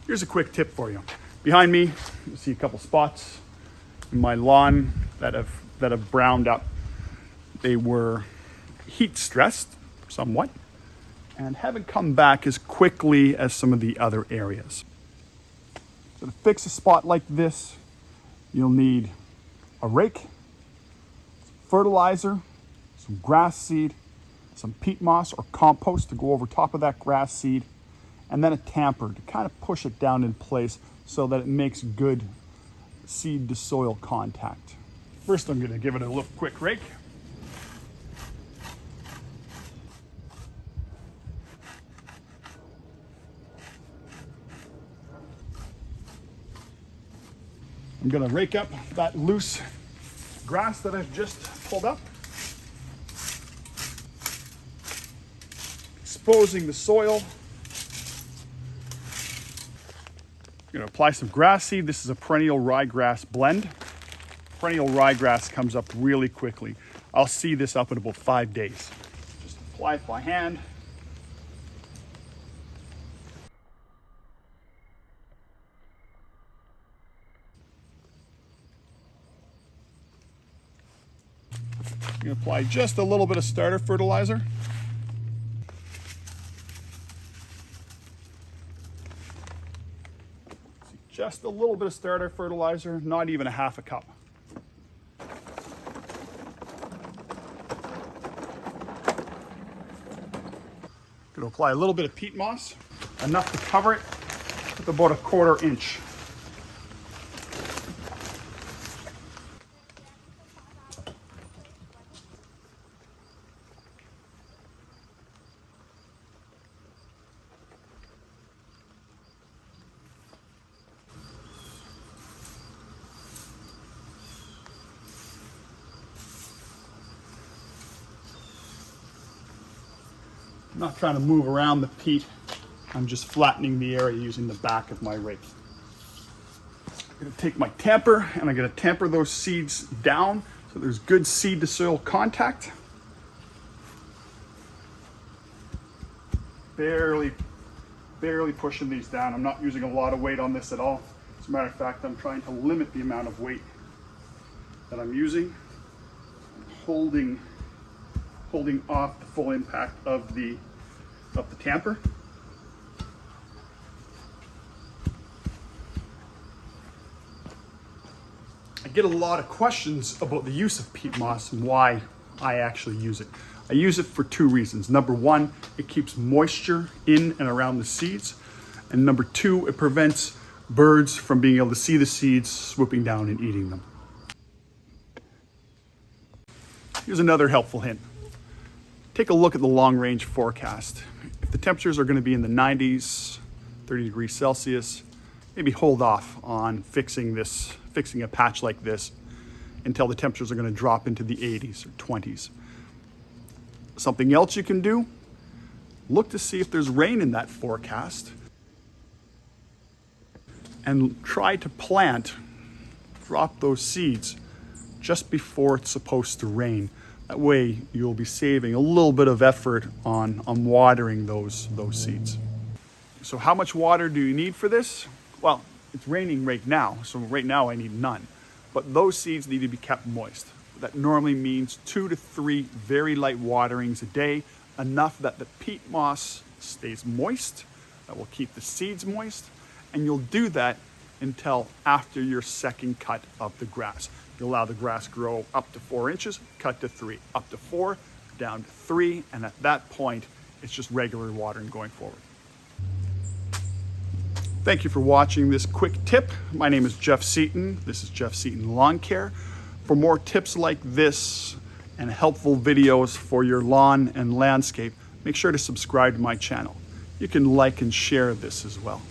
Here's a quick tip for you. Behind me, you see a couple spots in my lawn that have browned up. They were heat stressed somewhat and haven't come back as quickly as some of the other areas. So to fix a spot like this, you'll need a rake, fertilizer, some grass seed, some peat moss or compost to go over top of that grass seed, and then a tamper to kind of push it down in place so that it makes good seed to soil contact. First, I'm going to give it a little quick rake. I'm going to rake up that loose grass that I've just pulled up, exposing the soil. I'm going to apply some grass seed. This is a perennial ryegrass blend. Perennial ryegrass comes up really quickly. I'll see this up in about 5 days. Just apply it by hand. I'm going to apply just a little bit of starter fertilizer. Just a little bit of starter fertilizer, not even a half a cup. Going to apply a little bit of peat moss, enough to cover it with about 1/4 inch. I'm not trying to move around the peat. I'm just flattening the area using the back of my rake. I'm going to take my tamper and I'm going to tamper those seeds down so there's good seed to soil contact. Barely pushing these down. I'm not using a lot of weight on this at all. As a matter of fact, I'm trying to limit the amount of weight that I'm using. I'm holding off the full impact of the tamper. I get a lot of questions about the use of peat moss and why I actually use it. I use it for 2 reasons. Number 1, it keeps moisture in and around the seeds. And number 2, it prevents birds from being able to see the seeds, swooping down and eating them. Here's another helpful hint. Take a look at the long-range forecast. If the temperatures are going to be in the 90s, 30 degrees Celsius, maybe hold off on fixing a patch like this until the temperatures are going to drop into the 80s or 20s. Something else you can do, look to see if there's rain in that forecast and try to drop those seeds just before it's supposed to rain. That way you'll be saving a little bit of effort on watering those seeds. So how much water do you need for this? Well, it's raining right now, so right now I need none. But those seeds need to be kept moist. That normally means 2 to 3 very light waterings a day, enough that the peat moss stays moist, that will keep the seeds moist, and you'll do that until after your second cut of the grass. You allow the grass grow up to 4 inches, cut to 3, up to 4, down to 3, and at that point, it's just regular watering going forward. Thank you for watching this quick tip. My name is Jeff Seeton. This is Jeff Seeton Lawn Care. For more tips like this and helpful videos for your lawn and landscape, make sure to subscribe to my channel. You can like and share this as well.